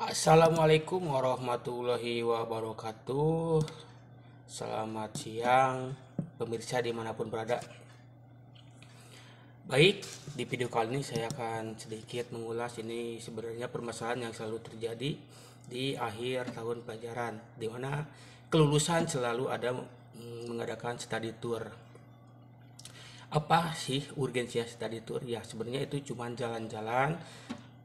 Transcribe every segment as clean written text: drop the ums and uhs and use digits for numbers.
Assalamualaikum warahmatullahi wabarakatuh. Selamat siang pemirsa dimanapun berada. Baik, di video kali ini saya akan sedikit mengulas ini sebenarnya permasalahan yang selalu terjadi di akhir tahun pelajaran, di mana kelulusan selalu ada mengadakan study tour. Apa sih urgensi study tour? Ya sebenarnya itu cuma jalan-jalan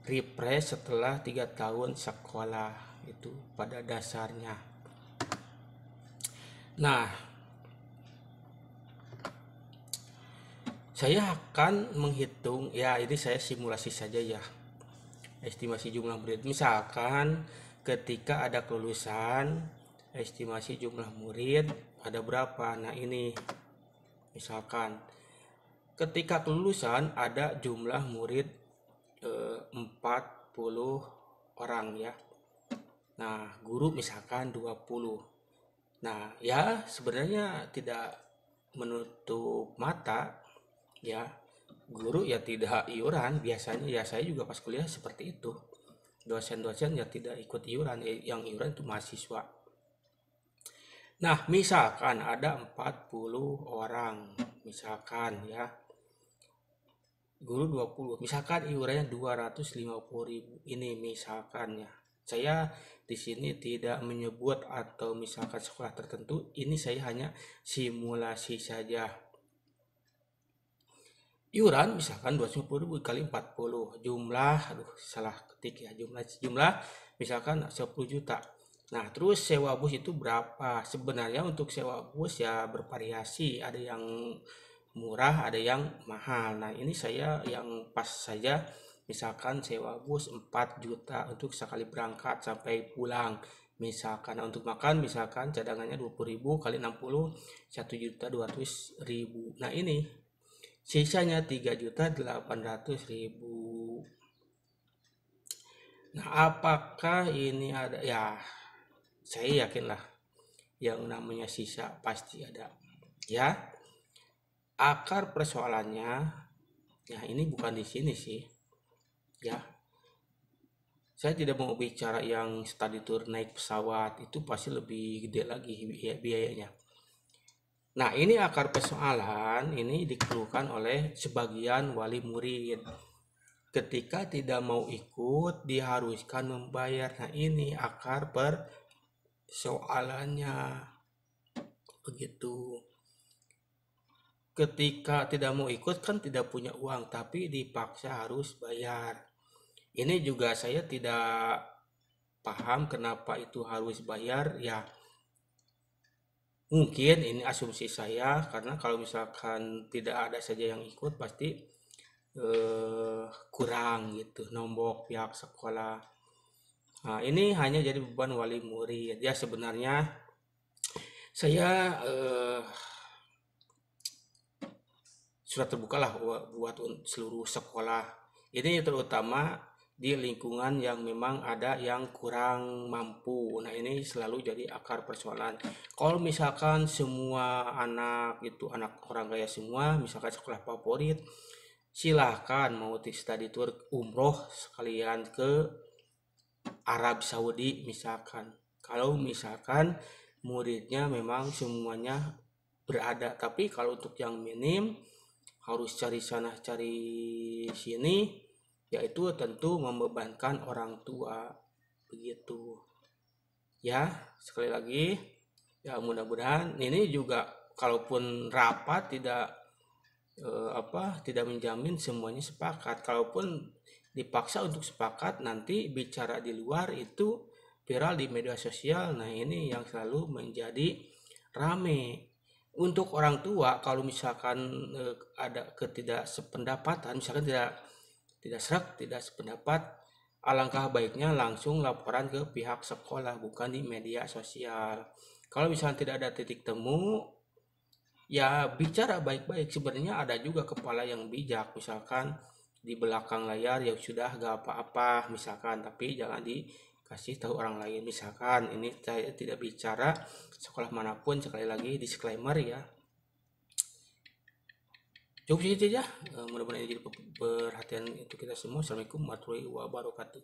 refresh setelah 3 tahun sekolah itu pada dasarnya. Nah, saya akan menghitung, ya ini saya simulasi saja ya, estimasi jumlah murid. Misalkan ketika ada kelulusan, estimasi jumlah murid ada berapa. Nah ini misalkan ketika kelulusan ada jumlah murid 40 orang ya. Nah, guru misalkan 20. Nah, ya sebenarnya tidak menutup mata ya. Guru ya tidak iuran, biasanya ya saya juga pas kuliah seperti itu. Dosen-dosen ya tidak ikut iuran, yang iuran itu mahasiswa. Nah, misalkan ada 40 orang, misalkan ya. Guru 20, misalkan iurannya 250.000. Ini misalkan ya. Saya di sini tidak menyebut atau misalkan sekolah tertentu, ini saya hanya simulasi saja. Iuran misalkan 250.000 kali 40, jumlah salah ketik ya, jumlah misalkan 10 juta. Nah, terus sewa bus itu berapa? Sebenarnya untuk sewa bus ya bervariasi, ada yang murah, ada yang mahal. Nah, ini saya yang pas saja, misalkan sewa bus 4 juta untuk sekali berangkat sampai pulang. Misalkan untuk makan, misalkan cadangannya 20.000 kali 60, 1.200.000. Nah, ini sisanya 3.800.000. Nah, apakah ini ada? Ya, saya yakinlah yang namanya sisa pasti ada. Ya, akar persoalannya, ya ini bukan di sini sih. Ya, saya tidak mau bicara yang study tour naik pesawat, itu pasti lebih gede lagi biayanya. Nah, ini akar persoalan ini dikeluhkan oleh sebagian wali murid. Ketika tidak mau ikut, diharuskan membayar. Nah, ini akar persoalannya. Begitu. Ketika tidak mau ikut kan tidak punya uang, tapi dipaksa harus bayar. Ini juga saya tidak paham kenapa itu harus bayar ya. Mungkin ini asumsi saya, karena kalau misalkan tidak ada saja yang ikut pasti kurang gitu nombok pihak sekolah. Nah, ini hanya jadi beban wali murid ya. Sebenarnya saya sudah terbuka lah buat seluruh sekolah. Ini terutama di lingkungan yang memang ada yang kurang mampu. Nah, ini selalu jadi akar persoalan. Kalau misalkan semua anak itu anak orang kaya semua, misalkan sekolah favorit, silahkan mau study tour umroh sekalian ke Arab Saudi misalkan. Kalau misalkan muridnya memang semuanya berada, tapi kalau untuk yang minim harus cari sana cari sini, yaitu tentu membebankan orang tua. Begitu ya. Sekali lagi ya, mudah-mudahan ini juga kalaupun rapat tidak menjamin semuanya sepakat. Kalaupun dipaksa untuk sepakat, nanti bicara di luar itu viral di media sosial. Nah, ini yang selalu menjadi rame. Untuk orang tua, kalau misalkan ada ketidaksependapatan, misalkan tidak serak, tidak sependapat, alangkah baiknya langsung laporan ke pihak sekolah, bukan di media sosial. Kalau misalnya tidak ada titik temu, ya bicara baik-baik. Sebenarnya ada juga kepala yang bijak, misalkan di belakang layar ya sudah gak apa-apa misalkan, tapi jangan dikasih tahu orang lain. Misalkan ini saya tidak bicara sekolah manapun, sekali lagi disclaimer ya. Cukup segitu aja. Mudah-mudahan ini jadi perhatian untuk kita semua. Assalamualaikum warahmatullahi wabarakatuh.